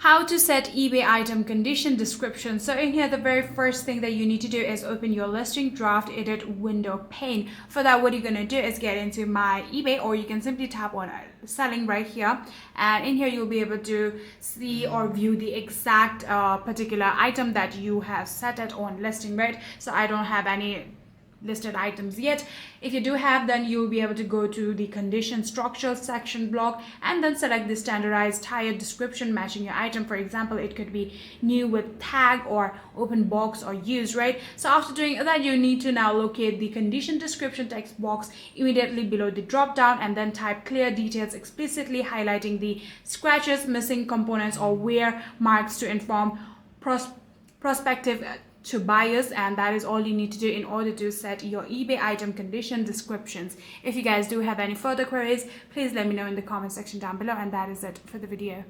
How to set eBay item condition description. So in here, the very first thing that you need to do is open your listing draft edit window pane. For that, what you're going to do is get into my eBay, or you can simply tap on selling right here, and in here you'll be able to see or view the exact particular item that you have set it on listing, right? So I don't have any listed items yet. If you do have, then you'll be able to go to the condition structure section block and then select the standardized tire description matching your item. For example, it could be new with tag or open box or used, right? So after doing that, you need to now locate the condition description text box immediately below the drop down and then type clear details, explicitly highlighting the scratches, missing components or wear marks to inform prospective to buyers. And that is all you need to do in order to set your eBay item condition descriptions. If you guys do have any further queries, please let me know in the comment section down below, and that is it for the video.